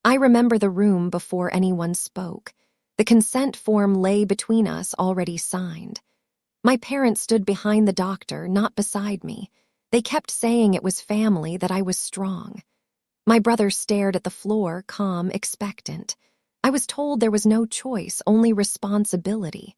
I remember the room before anyone spoke. The consent form lay between us, already signed. My parents stood behind the doctor, not beside me. They kept saying it was family, that I was strong. My brother stared at the floor, calm, expectant. I was told there was no choice, only responsibility.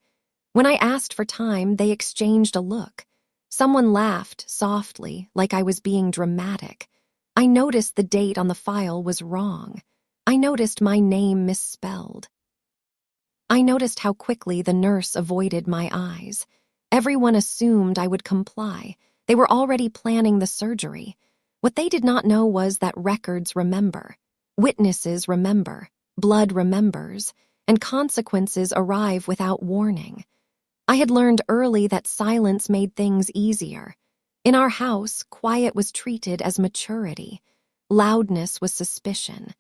When I asked for time, they exchanged a look. Someone laughed softly, like I was being dramatic. I noticed the date on the file was wrong. I noticed my name misspelled. I noticed how quickly the nurse avoided my eyes. Everyone assumed I would comply. They were already planning the surgery. What they did not know was that records remember, witnesses remember, blood remembers, and consequences arrive without warning. I had learned early that silence made things easier. In our house, quiet was treated as maturity. Loudness was suspicion.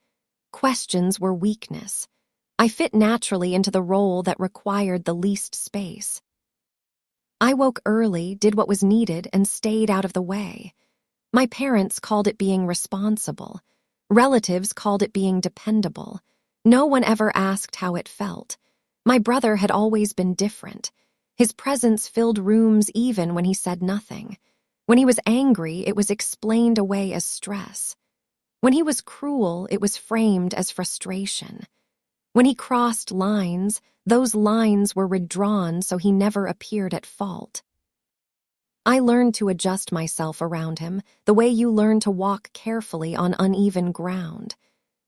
Questions were weakness. I fit naturally into the role that required the least space. I woke early, did what was needed, and stayed out of the way. My parents called it being responsible. Relatives called it being dependable. No one ever asked how it felt. My brother had always been different. His presence filled rooms even when he said nothing. When he was angry, it was explained away as stress. When he was cruel, it was framed as frustration. When he crossed lines, those lines were redrawn so he never appeared at fault. I learned to adjust myself around him, the way you learn to walk carefully on uneven ground.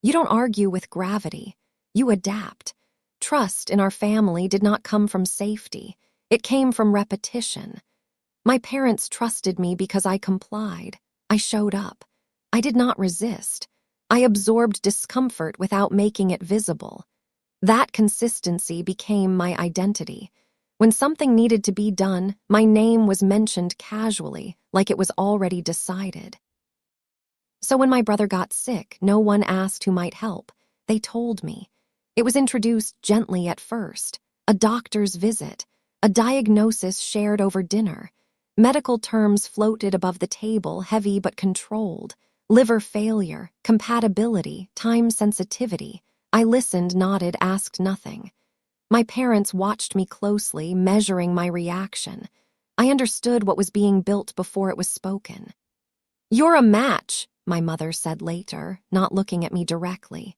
You don't argue with gravity. You adapt. Trust in our family did not come from safety. It came from repetition. My parents trusted me because I complied. I showed up. I did not resist. I absorbed discomfort without making it visible. That consistency became my identity. When something needed to be done, my name was mentioned casually, like it was already decided. So when my brother got sick, no one asked who might help. They told me. It was introduced gently at first. A doctor's visit. A diagnosis shared over dinner. Medical terms floated above the table, heavy but controlled. Liver failure, compatibility, time sensitivity. I listened, nodded, asked nothing. My parents watched me closely, measuring my reaction. I understood what was being built before it was spoken. "You're a match," my mother said later, not looking at me directly.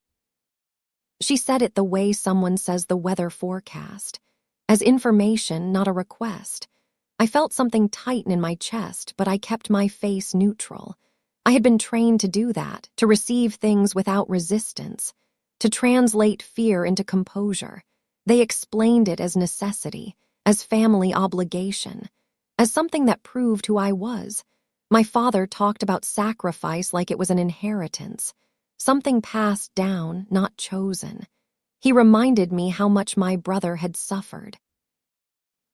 She said it the way someone says the weather forecast, as information, not a request. I felt something tighten in my chest, but I kept my face neutral. I had been trained to do that, to receive things without resistance, to translate fear into composure. They explained it as necessity, as family obligation, as something that proved who I was. My father talked about sacrifice like it was an inheritance, something passed down, not chosen. He reminded me how much my brother had suffered.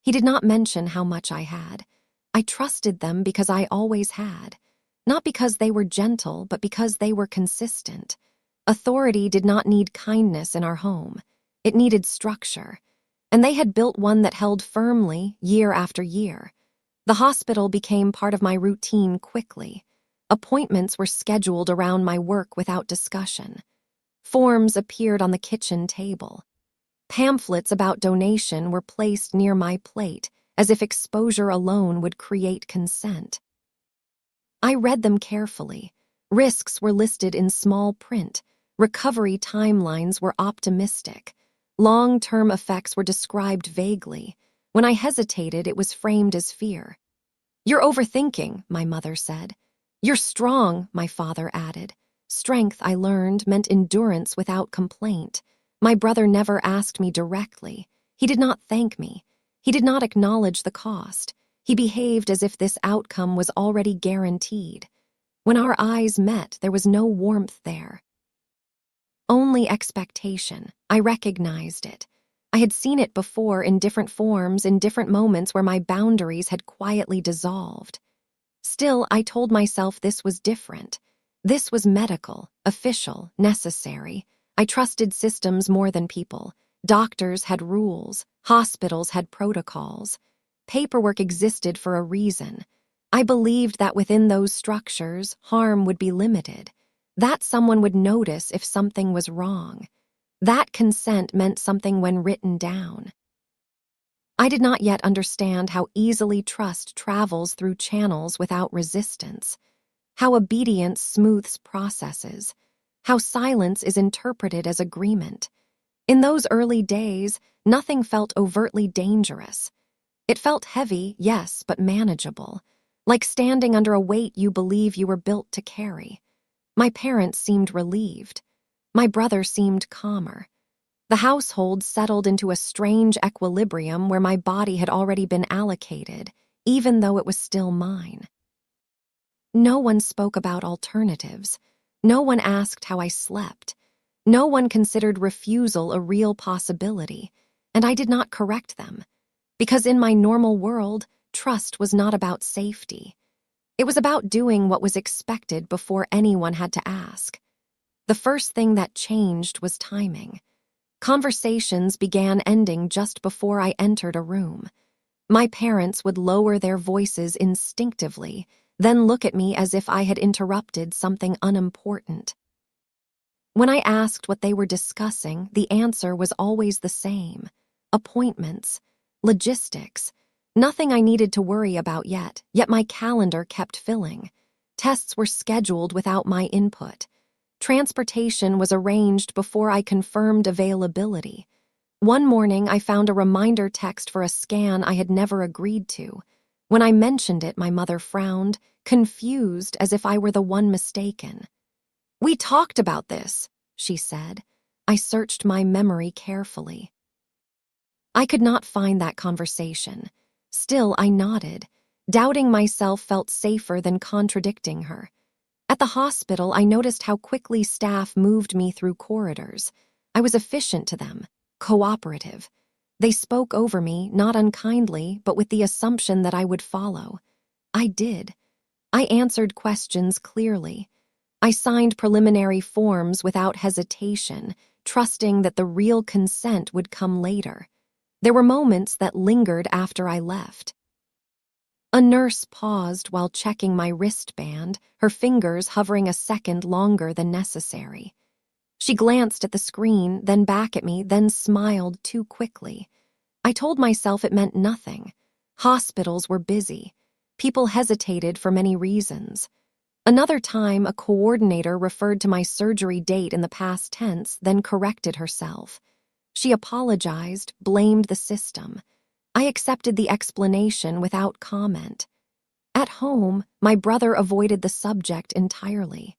He did not mention how much I had. I trusted them because I always had. Not because they were gentle, but because they were consistent. Authority did not need kindness in our home. It needed structure. And they had built one that held firmly year after year. The hospital became part of my routine quickly. Appointments were scheduled around my work without discussion. Forms appeared on the kitchen table. Pamphlets about donation were placed near my plate, as if exposure alone would create consent. I read them carefully. Risks were listed in small print. Recovery timelines were optimistic. Long-term effects were described vaguely. When I hesitated, it was framed as fear. "You're overthinking," my mother said. "You're strong," my father added. Strength, I learned, meant endurance without complaint. My brother never asked me directly. He did not thank me. He did not acknowledge the cost. He behaved as if this outcome was already guaranteed. When our eyes met, there was no warmth there. Only expectation. I recognized it. I had seen it before in different forms, in different moments where my boundaries had quietly dissolved. Still, I told myself this was different. This was medical, official, necessary. I trusted systems more than people. Doctors had rules. Hospitals had protocols. Paperwork existed for a reason. I believed that within those structures, harm would be limited. That someone would notice if something was wrong. That consent meant something when written down. I did not yet understand how easily trust travels through channels without resistance, how obedience smooths processes, how silence is interpreted as agreement. In those early days, nothing felt overtly dangerous. It felt heavy, yes, but manageable, like standing under a weight you believe you were built to carry. My parents seemed relieved. My brother seemed calmer. The household settled into a strange equilibrium where my body had already been allocated, even though it was still mine. No one spoke about alternatives. No one asked how I slept. No one considered refusal a real possibility, and I did not correct them. Because in my normal world, trust was not about safety. It was about doing what was expected before anyone had to ask. The first thing that changed was timing. Conversations began ending just before I entered a room. My parents would lower their voices instinctively, then look at me as if I had interrupted something unimportant. When I asked what they were discussing, the answer was always the same: appointments, logistics, nothing I needed to worry about yet my calendar kept filling. Tests were scheduled without my input. Transportation was arranged before I confirmed availability. One morning, I found a reminder text for a scan I had never agreed to. When I mentioned it, my mother frowned, confused as if I were the one mistaken. "We talked about this," she said. I searched my memory carefully. I could not find that conversation. Still, I nodded. Doubting myself felt safer than contradicting her. At the hospital, I noticed how quickly staff moved me through corridors. I was efficient to them, cooperative. They spoke over me, not unkindly, but with the assumption that I would follow. I did. I answered questions clearly. I signed preliminary forms without hesitation, trusting that the real consent would come later. There were moments that lingered after I left. A nurse paused while checking my wristband, her fingers hovering a second longer than necessary. She glanced at the screen, then back at me, then smiled too quickly. I told myself it meant nothing. Hospitals were busy. People hesitated for many reasons. Another time, a coordinator referred to my surgery date in the past tense, then corrected herself. She apologized, blamed the system. I accepted the explanation without comment. At home, my brother avoided the subject entirely.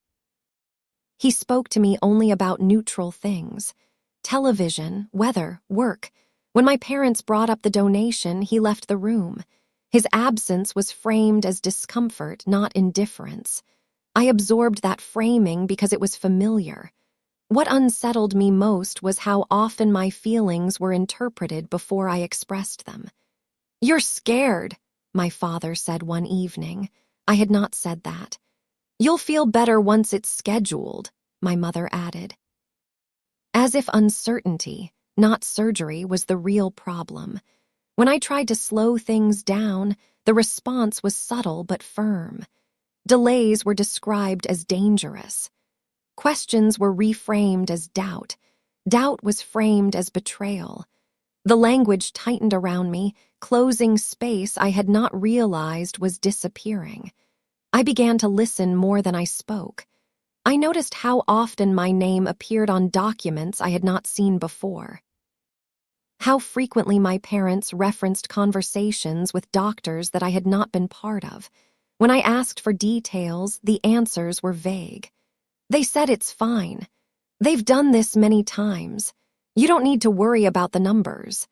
He spoke to me only about neutral things: television, weather, work. When my parents brought up the donation, he left the room. His absence was framed as discomfort, not indifference. I absorbed that framing because it was familiar. What unsettled me most was how often my feelings were interpreted before I expressed them. "You're scared," my father said one evening. I had not said that. "You'll feel better once it's scheduled," my mother added. As if uncertainty, not surgery, was the real problem. When I tried to slow things down, the response was subtle but firm. Delays were described as dangerous. Questions were reframed as doubt. Doubt was framed as betrayal. The language tightened around me, closing space I had not realized was disappearing. I began to listen more than I spoke. I noticed how often my name appeared on documents I had not seen before. How frequently my parents referenced conversations with doctors that I had not been part of. When I asked for details, the answers were vague. "They said it's fine. They've done this many times. You don't need to worry about the numbers."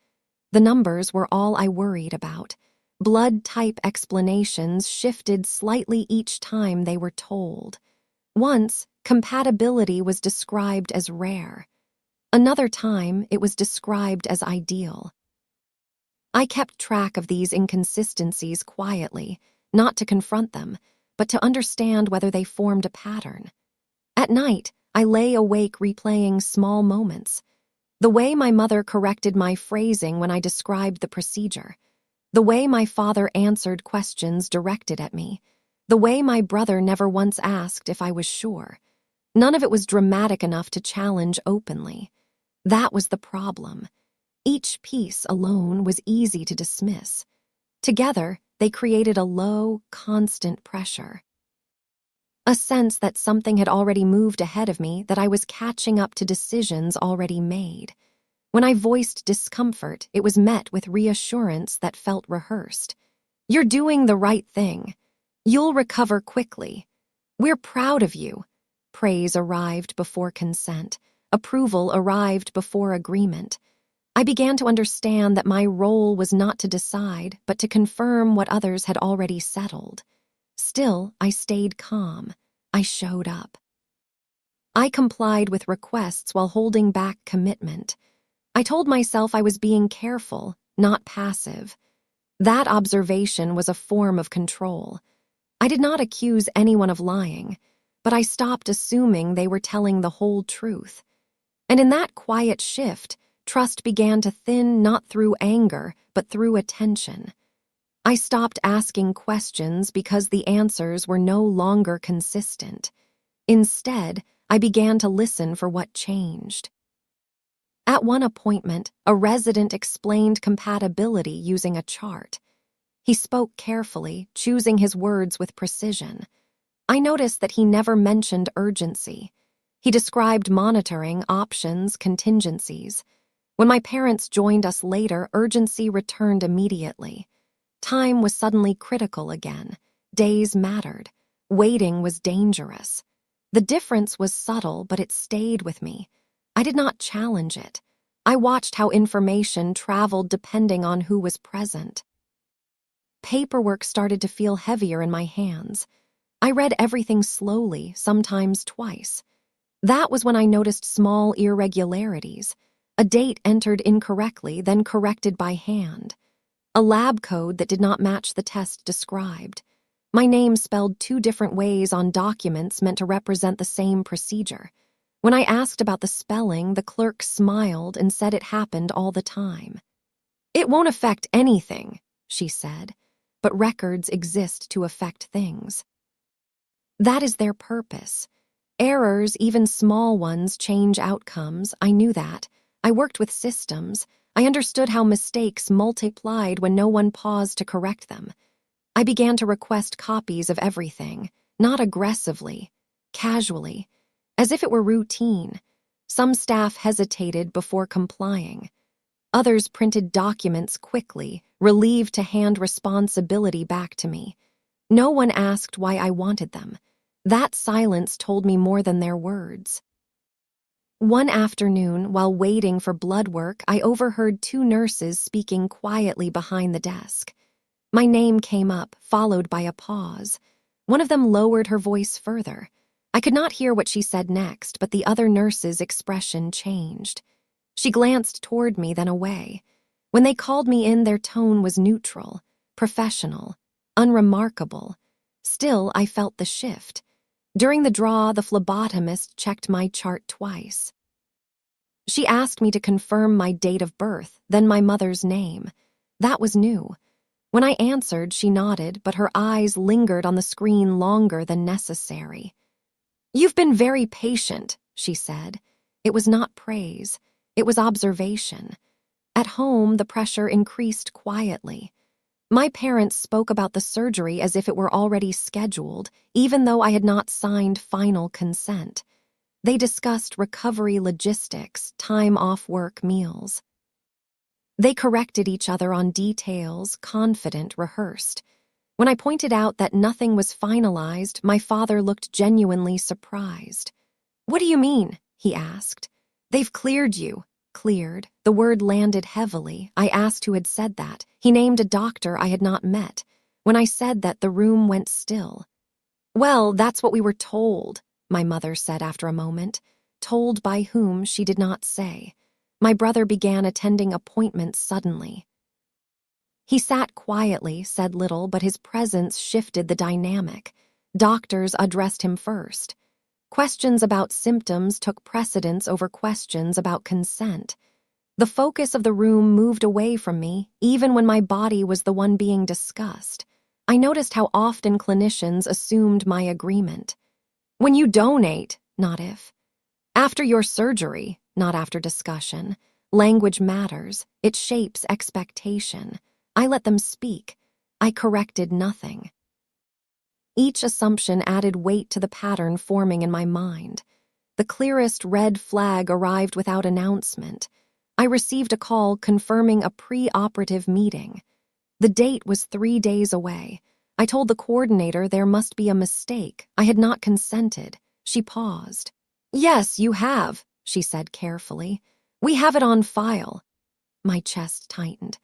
The numbers were all I worried about. Blood type explanations shifted slightly each time they were told. Once, compatibility was described as rare. Another time, it was described as ideal. I kept track of these inconsistencies quietly, not to confront them, but to understand whether they formed a pattern. At night, I lay awake replaying small moments. The way my mother corrected my phrasing when I described the procedure. The way my father answered questions directed at me. The way my brother never once asked if I was sure. None of it was dramatic enough to challenge openly. That was the problem. Each piece alone was easy to dismiss. Together, they created a low, constant pressure. A sense that something had already moved ahead of me, that I was catching up to decisions already made. When I voiced discomfort, it was met with reassurance that felt rehearsed. "You're doing the right thing. You'll recover quickly. We're proud of you." Praise arrived before consent. Approval arrived before agreement. I began to understand that my role was not to decide, but to confirm what others had already settled. Still, I stayed calm. I showed up. I complied with requests while holding back commitment. I told myself I was being careful, not passive. That observation was a form of control. I did not accuse anyone of lying, but I stopped assuming they were telling the whole truth. And in that quiet shift, trust began to thin not through anger, but through attention. I stopped asking questions because the answers were no longer consistent. Instead, I began to listen for what changed. At one appointment, a resident explained compatibility using a chart. He spoke carefully, choosing his words with precision. I noticed that he never mentioned urgency. He described monitoring, options, contingencies. When my parents joined us later, urgency returned immediately. Time was suddenly critical again. Days mattered. Waiting was dangerous. The difference was subtle, but it stayed with me. I did not challenge it. I watched how information traveled depending on who was present. Paperwork started to feel heavier in my hands. I read everything slowly, sometimes twice. That was when I noticed small irregularities. A date entered incorrectly, then corrected by hand. A lab code that did not match the test described. My name spelled two different ways on documents meant to represent the same procedure. When I asked about the spelling, the clerk smiled and said it happened all the time. "It won't affect anything," she said, "but records exist to affect things." That is their purpose. Errors, even small ones, change outcomes. I knew that. I worked with systems. I understood how mistakes multiplied when no one paused to correct them. I began to request copies of everything, not aggressively, casually, as if it were routine. Some staff hesitated before complying. Others printed documents quickly, relieved to hand responsibility back to me. No one asked why I wanted them. That silence told me more than their words. One afternoon, while waiting for blood work, I overheard two nurses speaking quietly behind the desk. My name came up, followed by a pause. One of them lowered her voice further. I could not hear what she said next, but the other nurse's expression changed. She glanced toward me, then away. When they called me in, their tone was neutral, professional, unremarkable. Still, I felt the shift. During the draw, the phlebotomist checked my chart twice. She asked me to confirm my date of birth, then my mother's name. That was new. When I answered, she nodded, but her eyes lingered on the screen longer than necessary. "You've been very patient," she said. It was not praise. It was observation. At home, the pressure increased quietly. My parents spoke about the surgery as if it were already scheduled, even though I had not signed final consent. They discussed recovery logistics, time off work, meals. They corrected each other on details, confident, rehearsed. When I pointed out that nothing was finalized, my father looked genuinely surprised. "What do you mean?" he asked. "They've cleared you." Cleared. The word landed heavily. I asked who had said that. He named a doctor I had not met. When I said that, the room went still. "Well, that's what we were told," my mother said after a moment. Told by whom, she did not say. My brother began attending appointments suddenly. He sat quietly, said little, but his presence shifted the dynamic. Doctors addressed him first. Questions about symptoms took precedence over questions about consent. The focus of the room moved away from me, even when my body was the one being discussed. I noticed how often clinicians assumed my agreement. "When you donate," not if. After your surgery, not after discussion. Language matters. It shapes expectation. I let them speak. I corrected nothing. Each assumption added weight to the pattern forming in my mind. The clearest red flag arrived without announcement. I received a call confirming a pre-operative meeting. The date was 3 days away. I told the coordinator there must be a mistake. I had not consented. She paused. "Yes, you have," she said carefully. "We have it on file." My chest tightened.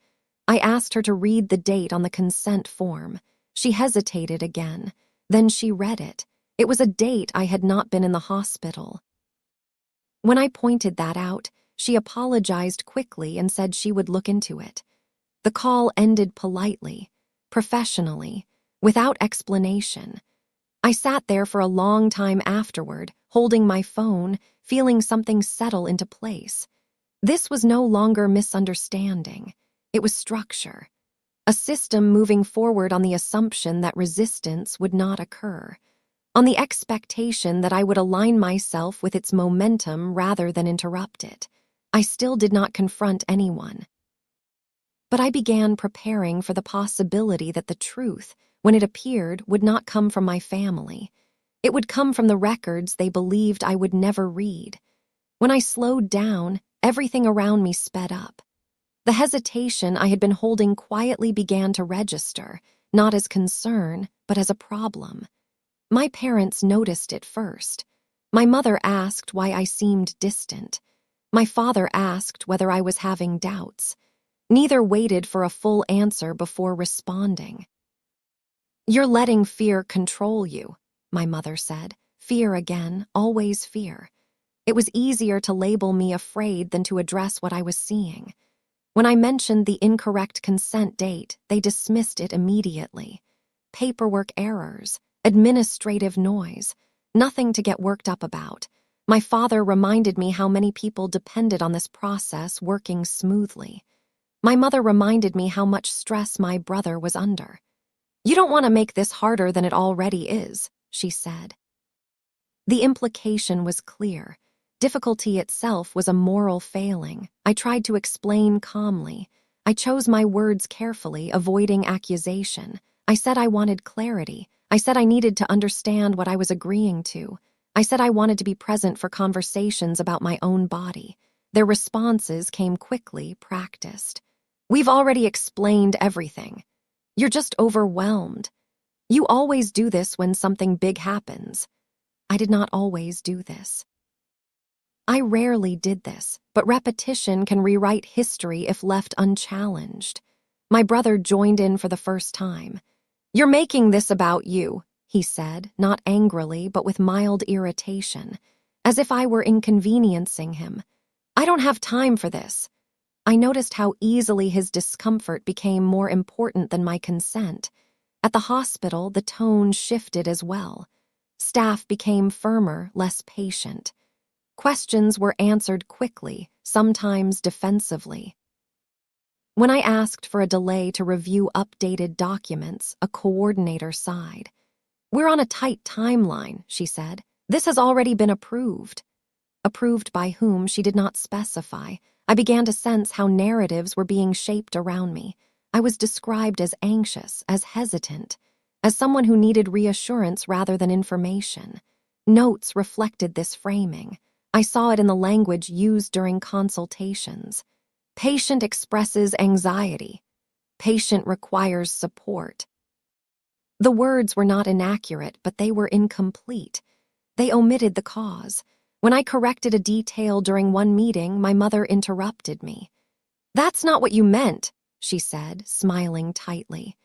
I asked her to read the date on the consent form. She hesitated again. Then she read it. It was a date I had not been in the hospital. When I pointed that out, she apologized quickly and said she would look into it. The call ended politely, professionally, without explanation. I sat there for a long time afterward, holding my phone, feeling something settle into place. This was no longer misunderstanding. It was structure. A system moving forward on the assumption that resistance would not occur, on the expectation that I would align myself with its momentum rather than interrupt it. I still did not confront anyone. But I began preparing for the possibility that the truth, when it appeared, would not come from my family. It would come from the records they believed I would never read. When I slowed down, everything around me sped up. The hesitation I had been holding quietly began to register, not as concern, but as a problem. My parents noticed it first. My mother asked why I seemed distant. My father asked whether I was having doubts. Neither waited for a full answer before responding. "You're letting fear control you," my mother said. Fear again, always fear. It was easier to label me afraid than to address what I was seeing. When I mentioned the incorrect consent date, they dismissed it immediately. Paperwork errors, administrative noise, nothing to get worked up about. My father reminded me how many people depended on this process working smoothly. My mother reminded me how much stress my brother was under. "You don't want to make this harder than it already is," she said. The implication was clear. Difficulty itself was a moral failing. I tried to explain calmly. I chose my words carefully, avoiding accusation. I said I wanted clarity. I said I needed to understand what I was agreeing to. I said I wanted to be present for conversations about my own body. Their responses came quickly, practiced. "We've already explained everything. You're just overwhelmed. You always do this when something big happens." I did not always do this. I rarely did this, but repetition can rewrite history if left unchallenged. My brother joined in for the first time. "You're making this about you," he said, not angrily, but with mild irritation, as if I were inconveniencing him. "I don't have time for this." I noticed how easily his discomfort became more important than my consent. At the hospital, the tone shifted as well. Staff became firmer, less patient. Questions were answered quickly, sometimes defensively. When I asked for a delay to review updated documents, a coordinator sighed. "We're on a tight timeline," she said. "This has already been approved." Approved by whom she did not specify. I began to sense how narratives were being shaped around me. I was described as anxious, as hesitant, as someone who needed reassurance rather than information. Notes reflected this framing. I saw it in the language used during consultations. Patient expresses anxiety. Patient requires support. The words were not inaccurate, but they were incomplete. They omitted the cause. When I corrected a detail during one meeting, my mother interrupted me. "That's not what you meant," she said, smiling tightly.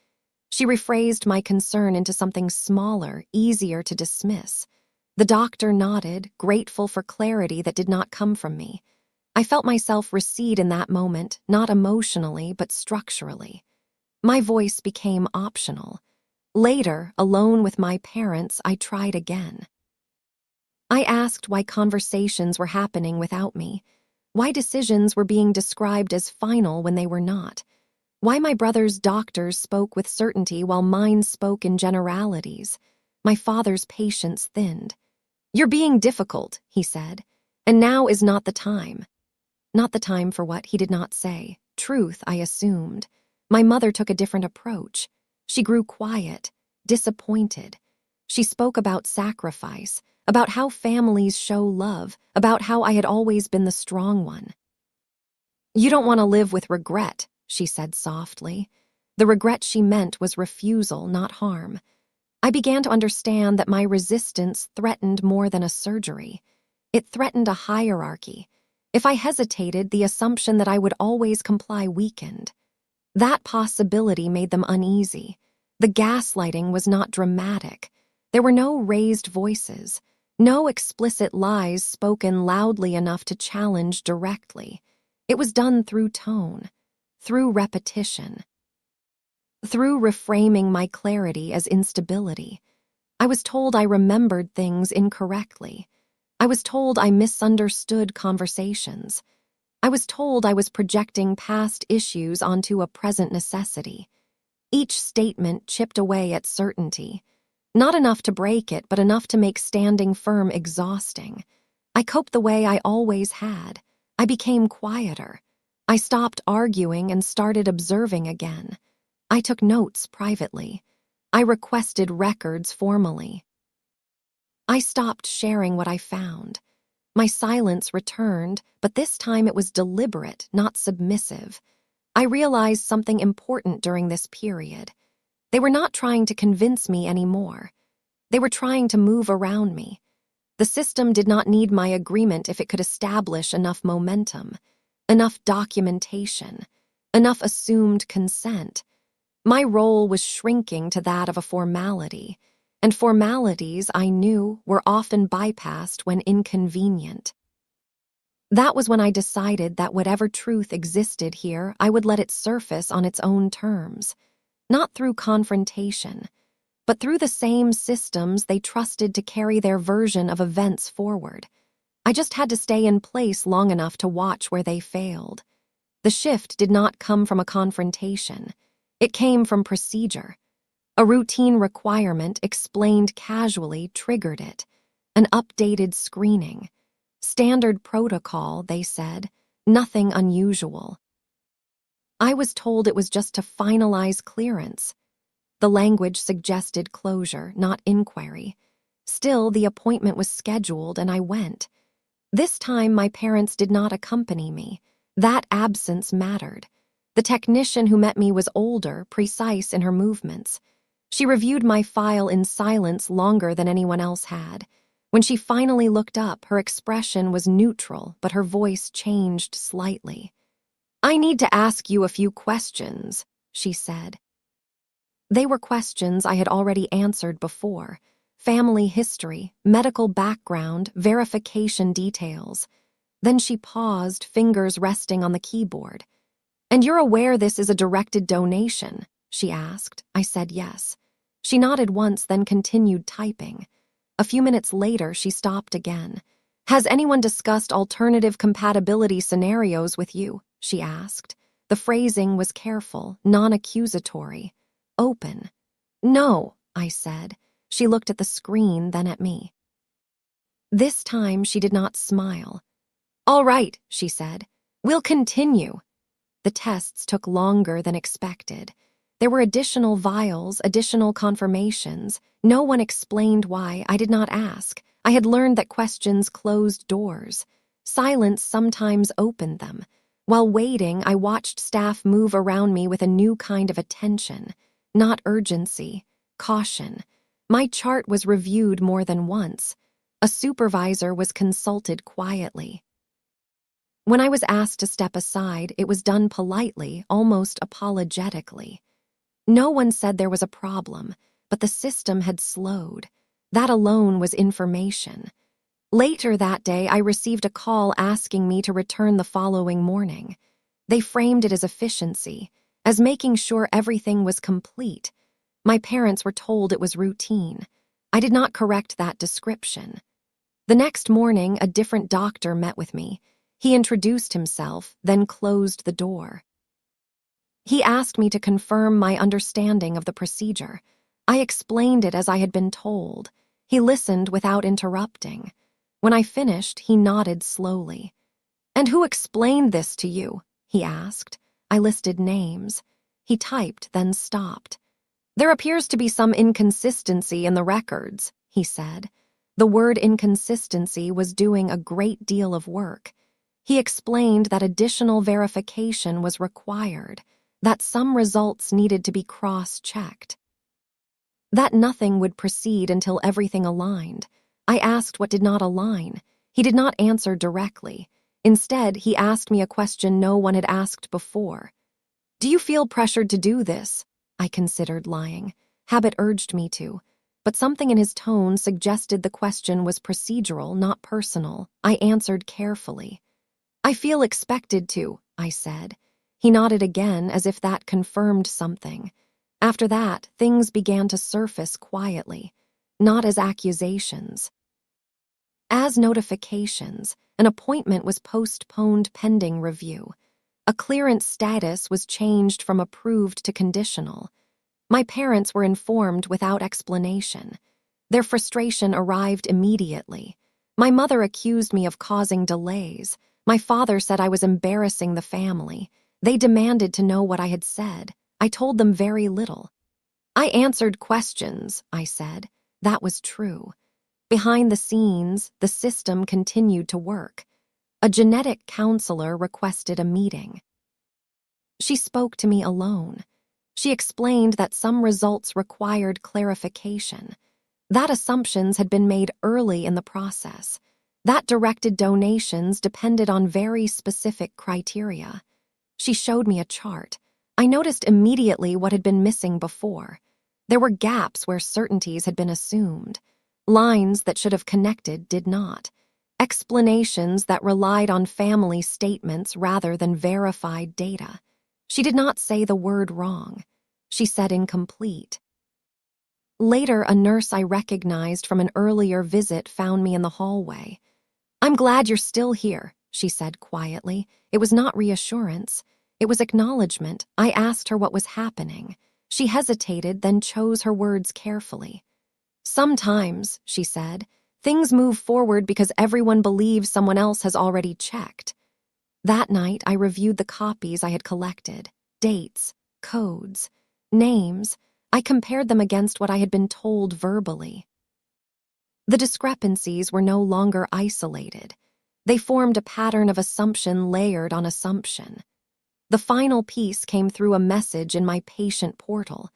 She rephrased my concern into something smaller, easier to dismiss. The doctor nodded, grateful for clarity that did not come from me. I felt myself recede in that moment, not emotionally, but structurally. My voice became optional. Later, alone with my parents, I tried again. I asked why conversations were happening without me, why decisions were being described as final when they were not, why my brother's doctors spoke with certainty while mine spoke in generalities. My father's patience thinned. "You're being difficult," he said, "and now is not the time." Not the time for what, he did not say. Truth, I assumed. My mother took a different approach. She grew quiet, disappointed. She spoke about sacrifice, about how families show love, about how I had always been the strong one. "You don't want to live with regret," she said softly. The regret she meant was refusal, not harm. I began to understand that my resistance threatened more than a surgery. It threatened a hierarchy. If I hesitated, the assumption that I would always comply weakened. That possibility made them uneasy. The gaslighting was not dramatic. There were no raised voices, no explicit lies spoken loudly enough to challenge directly. It was done through tone, through repetition, through reframing my clarity as instability. I was told I remembered things incorrectly. I was told I misunderstood conversations. I was told I was projecting past issues onto a present necessity. Each statement chipped away at certainty. Not enough to break it, but enough to make standing firm exhausting. I coped the way I always had. I became quieter. I stopped arguing and started observing again. I took notes privately. I requested records formally. I stopped sharing what I found. My silence returned, but this time it was deliberate, not submissive. I realized something important during this period. They were not trying to convince me anymore. They were trying to move around me. The system did not need my agreement if it could establish enough momentum, enough documentation, enough assumed consent. My role was shrinking to that of a formality, and formalities, I knew, were often bypassed when inconvenient. That was when I decided that whatever truth existed here, I would let it surface on its own terms, not through confrontation, but through the same systems they trusted to carry their version of events forward. I just had to stay in place long enough to watch where they failed. The shift did not come from a confrontation. It came from procedure. A routine requirement explained casually triggered it. An updated screening. Standard protocol, they said. Nothing unusual. I was told it was just to finalize clearance. The language suggested closure, not inquiry. Still, the appointment was scheduled and I went. This time, my parents did not accompany me. That absence mattered. The technician who met me was older, precise in her movements. She reviewed my file in silence longer than anyone else had. When she finally looked up, her expression was neutral, but her voice changed slightly. "I need to ask you a few questions," she said. They were questions I had already answered before. Family history, medical background, verification details. Then she paused, fingers resting on the keyboard. "And you're aware this is a directed donation?" she asked. I said yes. She nodded once, then continued typing. A few minutes later, she stopped again. "Has anyone discussed alternative compatibility scenarios with you?" she asked. The phrasing was careful, non-accusatory, open. "No," I said. She looked at the screen, then at me. This time, she did not smile. "All right," she said. "We'll continue." The tests took longer than expected. There were additional vials, additional confirmations. No one explained why. I did not ask. I had learned that questions closed doors. Silence sometimes opened them. While waiting, I watched staff move around me with a new kind of attention. Not urgency, caution. My chart was reviewed more than once. A supervisor was consulted quietly. When I was asked to step aside, it was done politely, almost apologetically. No one said there was a problem, but the system had slowed. That alone was information. Later that day, I received a call asking me to return the following morning. They framed it as efficiency, as making sure everything was complete. My parents were told it was routine. I did not correct that description. The next morning, a different doctor met with me. He introduced himself, then closed the door. He asked me to confirm my understanding of the procedure. I explained it as I had been told. He listened without interrupting. When I finished, he nodded slowly. "And who explained this to you?" he asked. I listed names. He typed, then stopped. "There appears to be some inconsistency in the records," he said. The word inconsistency was doing a great deal of work. He explained that additional verification was required, that some results needed to be cross-checked, that nothing would proceed until everything aligned. I asked what did not align. He did not answer directly. Instead, he asked me a question no one had asked before. "Do you feel pressured to do this?" I considered lying. Habit urged me to, but something in his tone suggested the question was procedural, not personal. I answered carefully. "I feel expected to," I said. He nodded again as if that confirmed something. After that, things began to surface quietly, not as accusations, as notifications. An appointment was postponed pending review. A clearance status was changed from approved to conditional. My parents were informed without explanation. Their frustration arrived immediately. My mother accused me of causing delays. My father said I was embarrassing the family. They demanded to know what I had said. I told them very little. "I answered questions," I said. That was true. Behind the scenes, the system continued to work. A genetic counselor requested a meeting. She spoke to me alone. She explained that some results required clarification, that assumptions had been made early in the process, that directed donations depended on very specific criteria. She showed me a chart. I noticed immediately what had been missing before. There were gaps where certainties had been assumed. Lines that should have connected did not. Explanations that relied on family statements rather than verified data. She did not say the word wrong. She said incomplete. Later, a nurse I recognized from an earlier visit found me in the hallway. "I'm glad you're still here," she said quietly. It was not reassurance. It was acknowledgement. I asked her what was happening. She hesitated, then chose her words carefully. "Sometimes," she said, "things move forward because everyone believes someone else has already checked." That night, I reviewed the copies I had collected. Dates, codes, names. I compared them against what I had been told verbally. The discrepancies were no longer isolated. They formed a pattern of assumption layered on assumption. The final piece came through a message in my patient portal.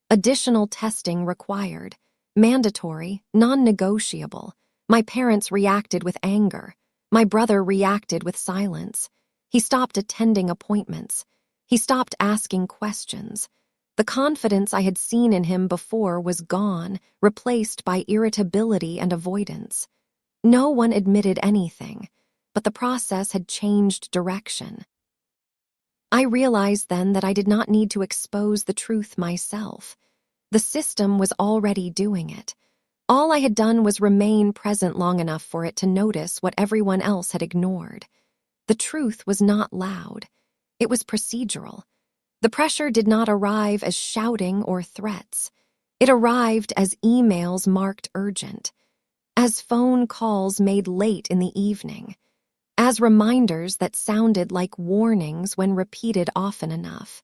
Additional testing required. Mandatory, non-negotiable. My parents reacted with anger. My brother reacted with silence. He stopped attending appointments. He stopped asking questions. The confidence I had seen in him before was gone, replaced by irritability and avoidance. No one admitted anything, but the process had changed direction. I realized then that I did not need to expose the truth myself. The system was already doing it. All I had done was remain present long enough for it to notice what everyone else had ignored. The truth was not loud. It was procedural. The pressure did not arrive as shouting or threats. It arrived as emails marked urgent, as phone calls made late in the evening, as reminders that sounded like warnings when repeated often enough.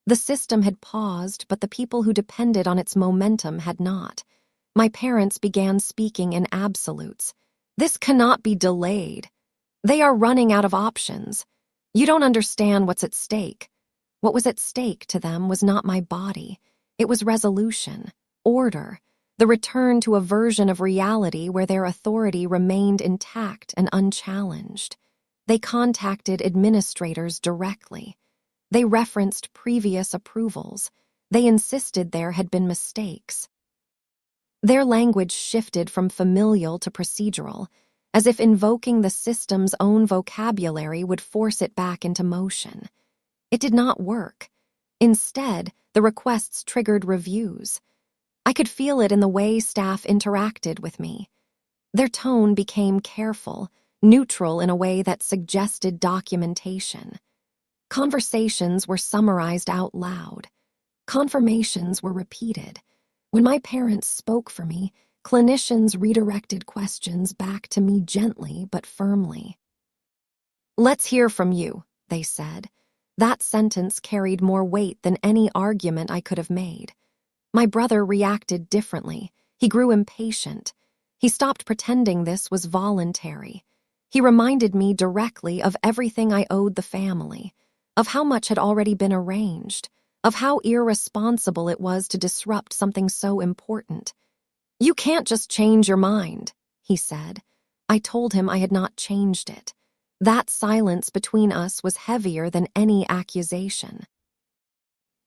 The system had paused, but the people who depended on its momentum had not. My parents began speaking in absolutes. "This cannot be delayed. They are running out of options. You don't understand what's at stake." What was at stake to them was not my body. It was resolution, order, the return to a version of reality where their authority remained intact and unchallenged. They contacted administrators directly. They referenced previous approvals. They insisted there had been mistakes. Their language shifted from familial to procedural, as if invoking the system's own vocabulary would force it back into motion. It did not work. Instead, the requests triggered reviews. I could feel it in the way staff interacted with me. Their tone became careful, neutral in a way that suggested documentation. Conversations were summarized out loud. Confirmations were repeated. When my parents spoke for me, Clinicians redirected questions back to me gently but firmly. "Let's hear from you," they said. That sentence carried more weight than any argument I could have made. My brother reacted differently. He grew impatient. He stopped pretending this was voluntary. He reminded me directly of everything I owed the family, of how much had already been arranged, of how irresponsible it was to disrupt something so important. "You can't just change your mind," he said. I told him I had not changed it. That silence between us was heavier than any accusation.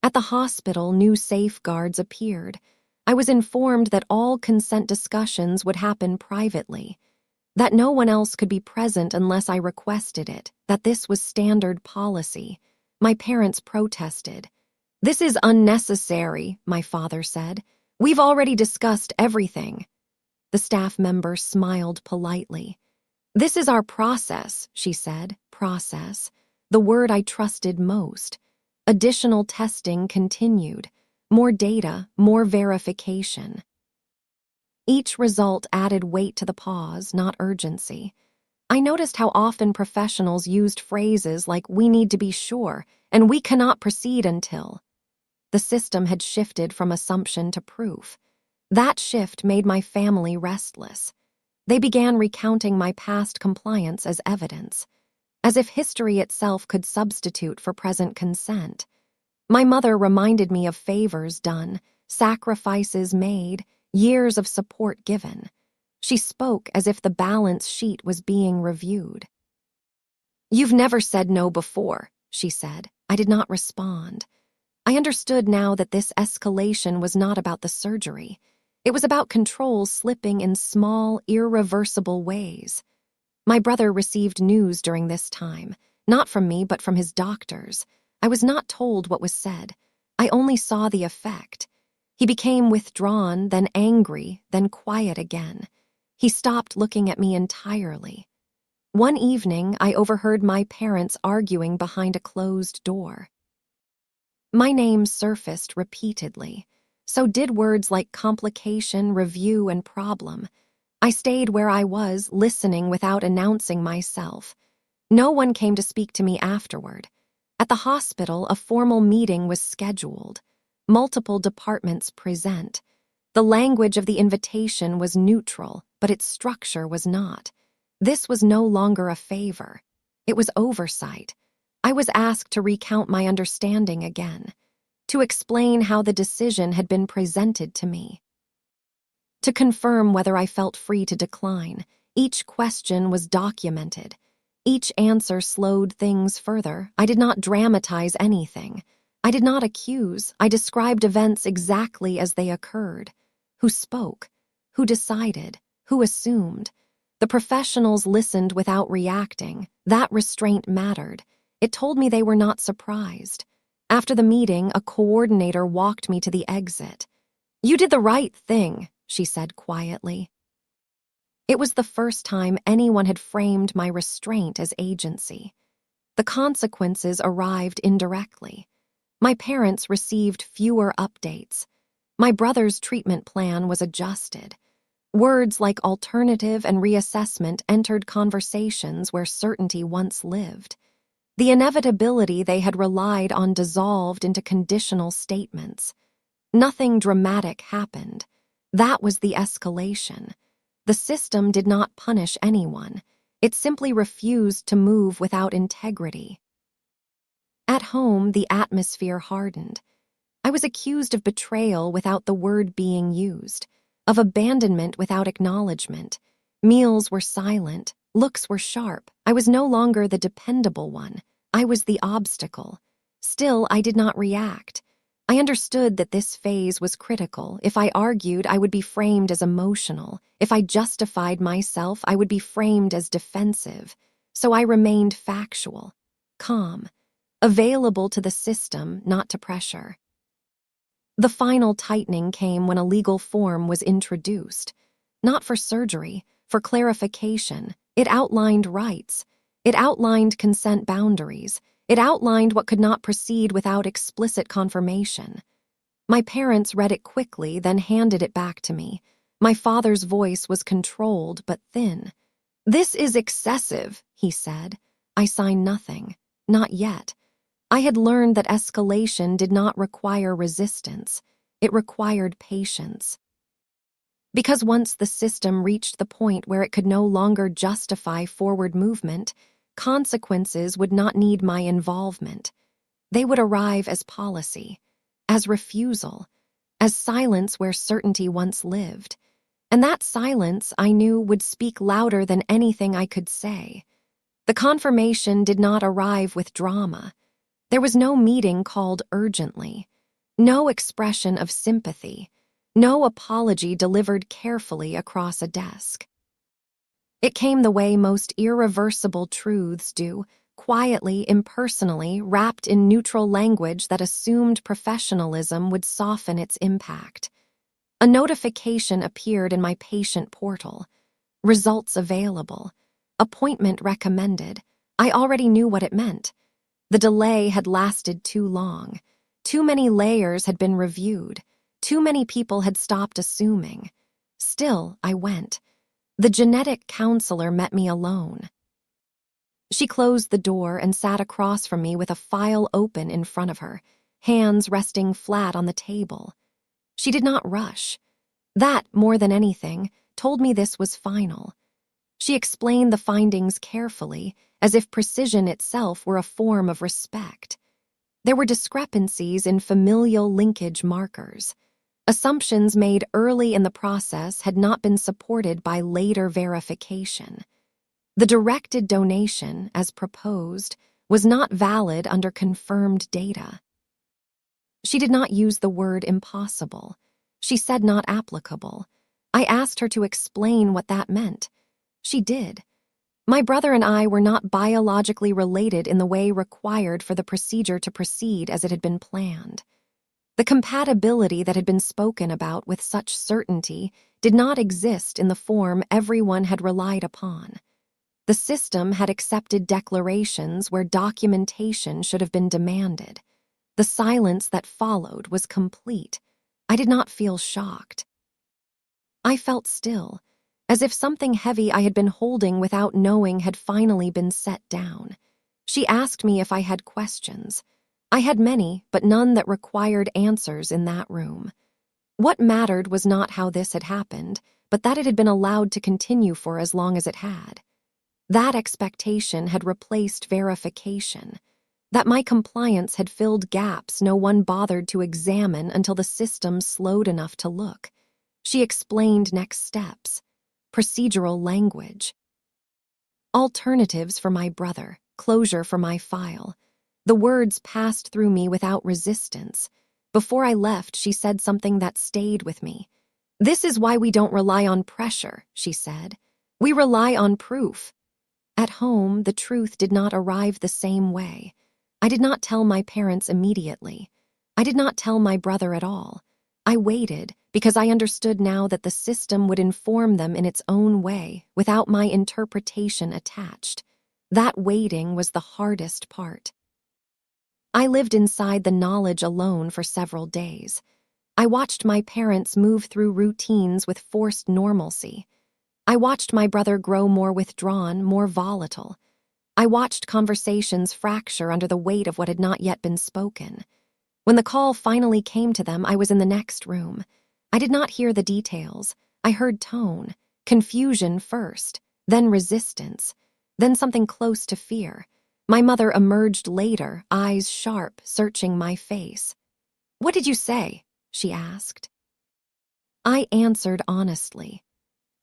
At the hospital, new safeguards appeared. I was informed that all consent discussions would happen privately, that no one else could be present unless I requested it, that this was standard policy. My parents protested. "This is unnecessary," my father said. "We've already discussed everything." The staff member smiled politely. "This is our process," she said. Process, the word I trusted most. Additional testing continued. More data, more verification. Each result added weight to the pause, not urgency. I noticed how often professionals used phrases like "we need to be sure" and "we cannot proceed until." The system had shifted from assumption to proof. That shift made my family restless. They began recounting my past compliance as evidence, as if history itself could substitute for present consent. My mother reminded me of favors done, sacrifices made, years of support given. She spoke as if the balance sheet was being reviewed. "You've never said no before," she said. I did not respond. I understood now that this escalation was not about the surgery. It was about control slipping in small, irreversible ways. My brother received news during this time, not from me but from his doctors. I was not told what was said. I only saw the effect. He became withdrawn, then angry, then quiet again. He stopped looking at me entirely. One evening, I overheard my parents arguing behind a closed door. My name surfaced repeatedly. So did words like complication, review, and problem. I stayed where I was, listening without announcing myself. No one came to speak to me afterward. At the hospital, a formal meeting was scheduled. Multiple departments present. The language of the invitation was neutral, but its structure was not. This was no longer a favor. It was oversight. I was asked to recount my understanding again, to explain how the decision had been presented to me, to confirm whether I felt free to decline. Each question was documented. Each answer slowed things further. I did not dramatize anything. I did not accuse. I described events exactly as they occurred. Who spoke? Who decided? Who assumed? The professionals listened without reacting. That restraint mattered. It told me they were not surprised. After the meeting, a coordinator walked me to the exit. "You did the right thing," she said quietly. It was the first time anyone had framed my restraint as agency. The consequences arrived indirectly. My parents received fewer updates. My brother's treatment plan was adjusted. Words like alternative and reassessment entered conversations where certainty once lived. The inevitability they had relied on dissolved into conditional statements. Nothing dramatic happened. That was the escalation. The system did not punish anyone. It simply refused to move without integrity. At home, the atmosphere hardened. I was accused of betrayal without the word being used, of abandonment without acknowledgement. Meals were silent, looks were sharp. I was no longer the dependable one. I was the obstacle. Still, I did not react. I understood that this phase was critical. If I argued, I would be framed as emotional. If I justified myself, I would be framed as defensive. So I remained factual, calm, available to the system, not to pressure. The final tightening came when a legal form was introduced. Not for surgery, for clarification. It outlined rights. It outlined consent boundaries. It outlined what could not proceed without explicit confirmation. My parents read it quickly, then handed it back to me. My father's voice was controlled but thin. "This is excessive," he said. I signed nothing. Not yet. I had learned that escalation did not require resistance. It required patience. Because once the system reached the point where it could no longer justify forward movement, consequences would not need my involvement. They would arrive as policy, as refusal, as silence where certainty once lived. And that silence, I knew, would speak louder than anything I could say. The confirmation did not arrive with drama. There was no meeting called urgently, no expression of sympathy, no apology delivered carefully across a desk. It came the way most irreversible truths do, quietly, impersonally, wrapped in neutral language that assumed professionalism would soften its impact. A notification appeared in my patient portal. Results available. Appointment recommended. I already knew what it meant. The delay had lasted too long. Too many layers had been reviewed. Too many people had stopped assuming. Still, I went. The genetic counselor met me alone. She closed the door and sat across from me with a file open in front of her, hands resting flat on the table. She did not rush. That, more than anything, told me this was final. She explained the findings carefully, as if precision itself were a form of respect. There were discrepancies in familial linkage markers. Assumptions made early in the process had not been supported by later verification. The directed donation, as proposed, was not valid under confirmed data. She did not use the word impossible. She said not applicable. I asked her to explain what that meant. She did. My brother and I were not biologically related in the way required for the procedure to proceed as it had been planned. The compatibility that had been spoken about with such certainty did not exist in the form everyone had relied upon. The system had accepted declarations where documentation should have been demanded. The silence that followed was complete. I did not feel shocked. I felt still, as if something heavy I had been holding without knowing had finally been set down. She asked me if I had questions. I had many, but none that required answers in that room. What mattered was not how this had happened, but that it had been allowed to continue for as long as it had. That expectation had replaced verification. That my compliance had filled gaps no one bothered to examine until the system slowed enough to look. She explained next steps. Procedural language. Alternatives for my brother, closure for my file. The words passed through me without resistance. Before I left, she said something that stayed with me. "This is why we don't rely on pressure," she said. "We rely on proof." At home, the truth did not arrive the same way. I did not tell my parents immediately. I did not tell my brother at all. I waited because I understood now that the system would inform them in its own way, without my interpretation attached. That waiting was the hardest part. I lived inside the knowledge alone for several days. I watched my parents move through routines with forced normalcy. I watched my brother grow more withdrawn, more volatile. I watched conversations fracture under the weight of what had not yet been spoken. When the call finally came to them, I was in the next room. I did not hear the details. I heard tone, confusion first, then resistance, then something close to fear. My mother emerged later, eyes sharp, searching my face. "What did you say?" she asked. I answered honestly.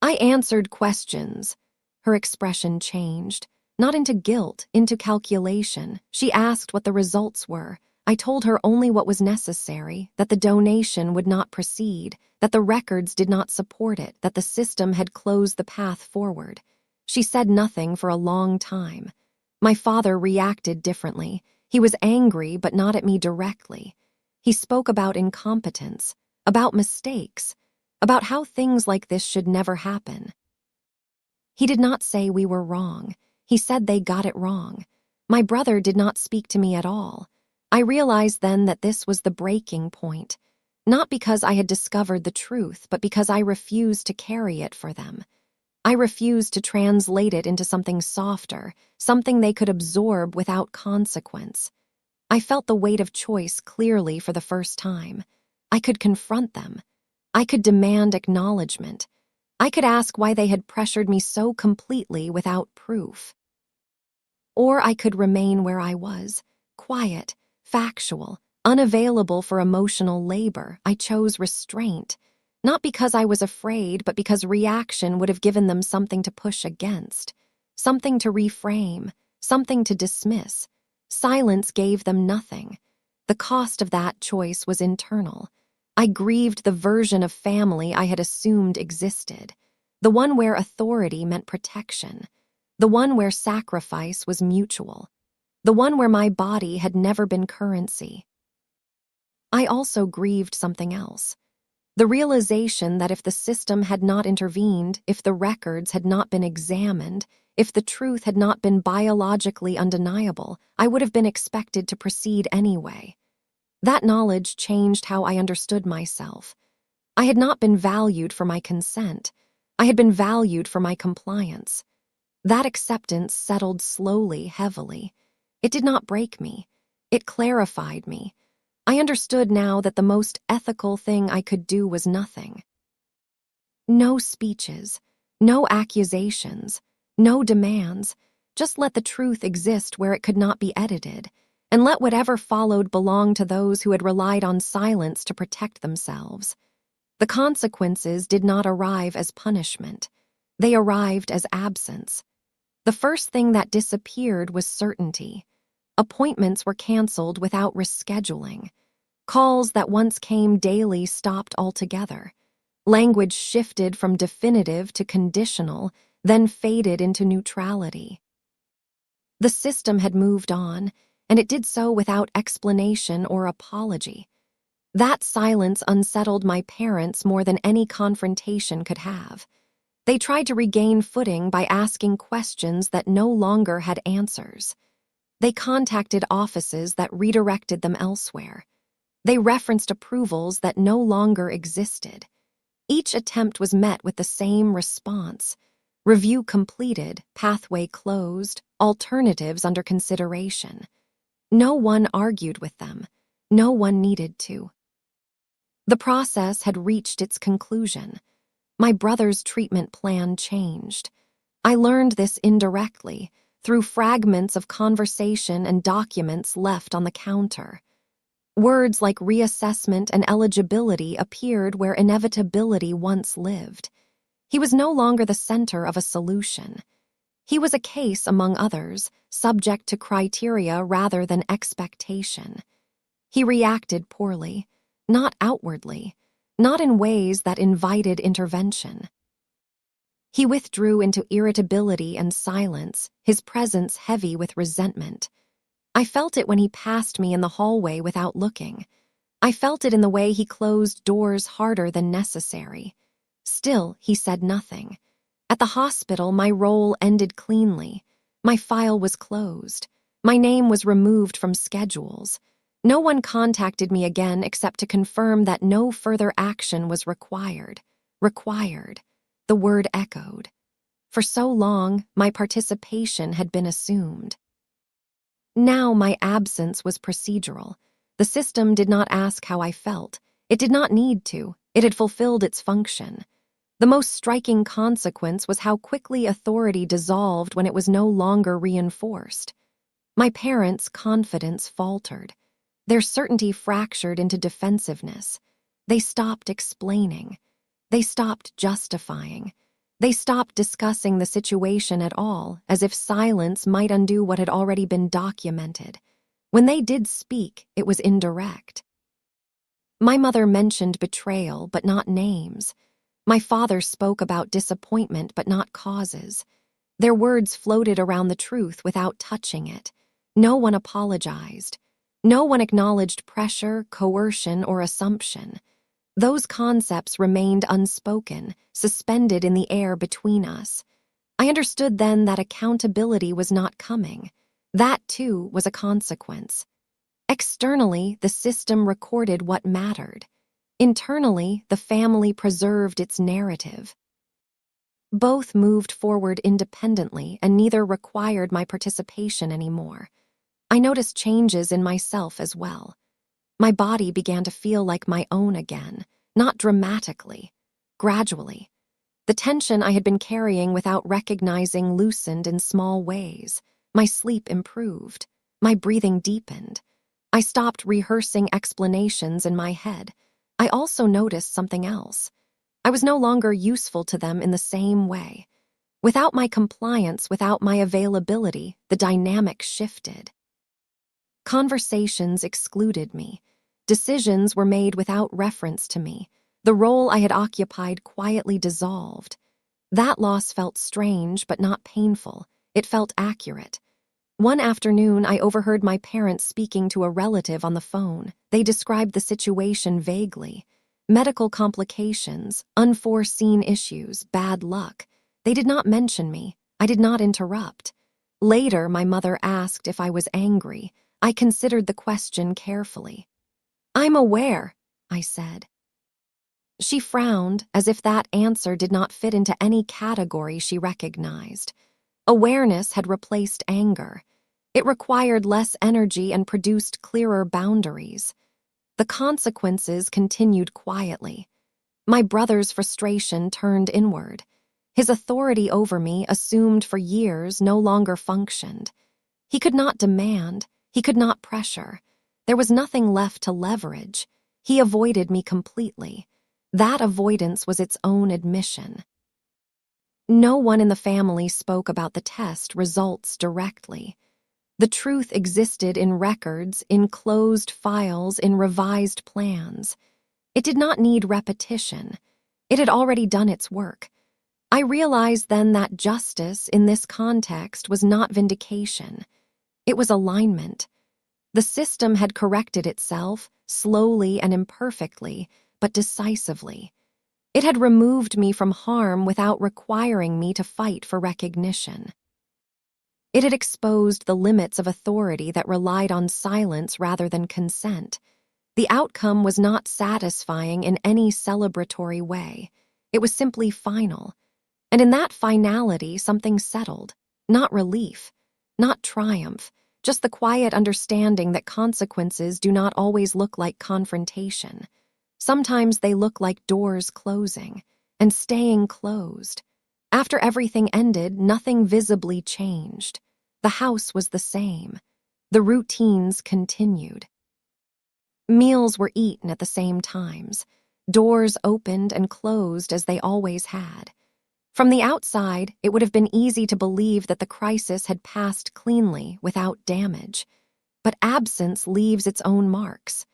I answered questions. Her expression changed, not into guilt, into calculation. She asked what the results were. I told her only what was necessary, that the donation would not proceed, that the records did not support it, that the system had closed the path forward. She said nothing for a long time. My father reacted differently. He was angry, but not at me directly. He spoke about incompetence, about mistakes, about how things like this should never happen. He did not say we were wrong. He said they got it wrong. My brother did not speak to me at all. I realized then that this was the breaking point. not because I had discovered the truth, but because I refused to carry it for them. I refused to translate it into something softer, something they could absorb without consequence. I felt the weight of choice clearly for the first time. I could confront them. I could demand acknowledgement. I could ask why they had pressured me so completely without proof. Or I could remain where I was, quiet, factual, unavailable for emotional labor. I chose restraint, not because I was afraid, but because reaction would have given them something to push against, something to reframe, something to dismiss. Silence gave them nothing. The cost of that choice was internal. I grieved the version of family I had assumed existed, the one where authority meant protection, the one where sacrifice was mutual, the one where my body had never been currency. I also grieved something else. The realization that if the system had not intervened, if the records had not been examined, if the truth had not been biologically undeniable, I would have been expected to proceed anyway. That knowledge changed how I understood myself. I had not been valued for my consent. I had been valued for my compliance. That acceptance settled slowly, heavily. It did not break me. It clarified me. I understood now that the most ethical thing I could do was nothing. No speeches, no accusations, no demands. Just let the truth exist where it could not be edited, and let whatever followed belong to those who had relied on silence to protect themselves. The consequences did not arrive as punishment. They arrived as absence. The first thing that disappeared was certainty. Appointments were canceled without rescheduling. Calls that once came daily stopped altogether. Language shifted from definitive to conditional, then faded into neutrality. The system had moved on, and it did so without explanation or apology. That silence unsettled my parents more than any confrontation could have. They tried to regain footing by asking questions that no longer had answers. They contacted offices that redirected them elsewhere. They referenced approvals that no longer existed. Each attempt was met with the same response: review completed, pathway closed, alternatives under consideration. No one argued with them. No one needed to. The process had reached its conclusion. My brother's treatment plan changed. I learned this indirectly, through fragments of conversation and documents left on the counter. Words like reassessment and eligibility appeared where inevitability once lived. He was no longer the center of a solution. He was a case among others, subject to criteria rather than expectation. He reacted poorly, not outwardly, not in ways that invited intervention. He withdrew into irritability and silence, his presence heavy with resentment. I felt it when he passed me in the hallway without looking. I felt it in the way he closed doors harder than necessary. Still, he said nothing. At the hospital, my role ended cleanly. My file was closed. My name was removed from schedules. No one contacted me again except to confirm that no further action was required. Required. The word echoed. For so long, my participation had been assumed. Now my absence was procedural. The system did not ask how I felt. It did not need to. It had fulfilled its function. The most striking consequence was how quickly authority dissolved when it was no longer reinforced. My parents' confidence faltered. Their certainty fractured into defensiveness. They stopped explaining. They stopped justifying. They stopped discussing the situation at all, as if silence might undo what had already been documented. When they did speak, it was indirect. My mother mentioned betrayal, but not names. My father spoke about disappointment, but not causes. Their words floated around the truth without touching it. No one apologized. No one acknowledged pressure, coercion, or assumption. Those concepts remained unspoken, suspended in the air between us. I understood then that accountability was not coming. That, too, was a consequence. Externally, the system recorded what mattered. Internally, the family preserved its narrative. Both moved forward independently, and neither required my participation anymore. I noticed changes in myself as well. My body began to feel like my own again, not dramatically, gradually. The tension I had been carrying without recognizing loosened in small ways. My sleep improved. My breathing deepened. I stopped rehearsing explanations in my head. I also noticed something else. I was no longer useful to them in the same way. Without my compliance, without my availability, the dynamic shifted. Conversations excluded me. Decisions were made without reference to me. The role I had occupied quietly dissolved. That loss felt strange, but not painful. It felt accurate. One afternoon, I overheard my parents speaking to a relative on the phone. They described the situation vaguely. Medical complications, unforeseen issues, bad luck. They did not mention me. I did not interrupt. Later, my mother asked if I was angry. I considered the question carefully. "I'm aware," I said. She frowned, as if that answer did not fit into any category she recognized. Awareness had replaced anger. It required less energy and produced clearer boundaries. The consequences continued quietly. My brother's frustration turned inward. His authority over me, assumed for years, no longer functioned. He could not demand. He could not pressure. There was nothing left to leverage. He avoided me completely. That avoidance was its own admission. No one in the family spoke about the test results directly. The truth existed in records, in closed files, in revised plans. It did not need repetition. It had already done its work. I realized then that justice in this context was not vindication. It was alignment. The system had corrected itself, slowly and imperfectly, but decisively. It had removed me from harm without requiring me to fight for recognition. It had exposed the limits of authority that relied on silence rather than consent. The outcome was not satisfying in any celebratory way. It was simply final. And in that finality, something settled. Not relief, not triumph, just the quiet understanding that consequences do not always look like confrontation. Sometimes they look like doors closing and staying closed. After everything ended, nothing visibly changed. The house was the same. The routines continued. Meals were eaten at the same times. Doors opened and closed as they always had. From the outside, it would have been easy to believe that the crisis had passed cleanly, without damage. But absence leaves its own marks.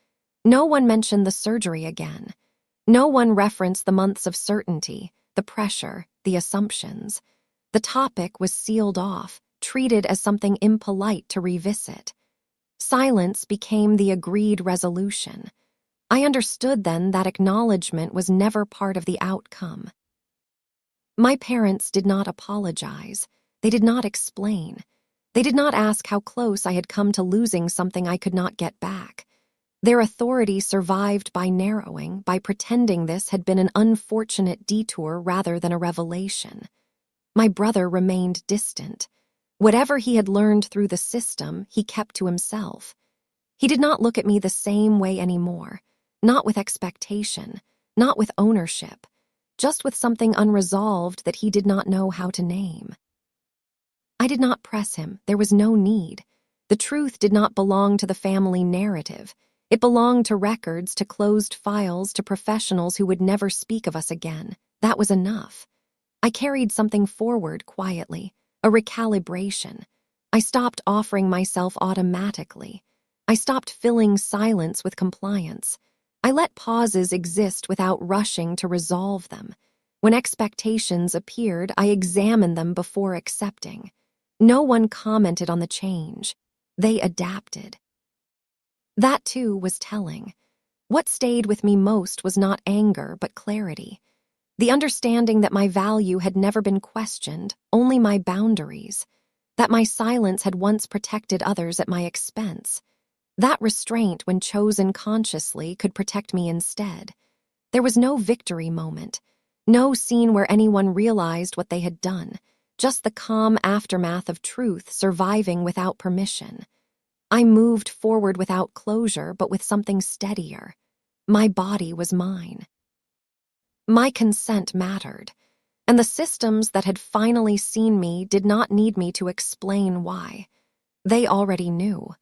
No one mentioned the surgery again. No one referenced the months of certainty, the pressure, the assumptions. The topic was sealed off, treated as something impolite to revisit. Silence became the agreed resolution. I understood then that acknowledgement was never part of the outcome. My parents did not apologize. They did not explain. They did not ask how close I had come to losing something I could not get back. Their authority survived by narrowing, by pretending this had been an unfortunate detour rather than a revelation. My brother remained distant. Whatever he had learned through the system, he kept to himself. He did not look at me the same way anymore, not with expectation, not with ownership, just with something unresolved that he did not know how to name. I did not press him. There was no need. The truth did not belong to the family narrative. It belonged to records, to closed files, to professionals who would never speak of us again. That was enough. I carried something forward quietly, a recalibration. I stopped offering myself automatically. I stopped filling silence with compliance. I let pauses exist without rushing to resolve them. When expectations appeared, I examined them before accepting. No one commented on the change. They adapted. That, too, was telling. What stayed with me most was not anger, but clarity. The understanding that my value had never been questioned, only my boundaries. That my silence had once protected others at my expense. That restraint, when chosen consciously, could protect me instead. There was no victory moment, no scene where anyone realized what they had done, just the calm aftermath of truth surviving without permission. I moved forward without closure, but with something steadier. My body was mine. My consent mattered, and the systems that had finally seen me did not need me to explain why. They already knew.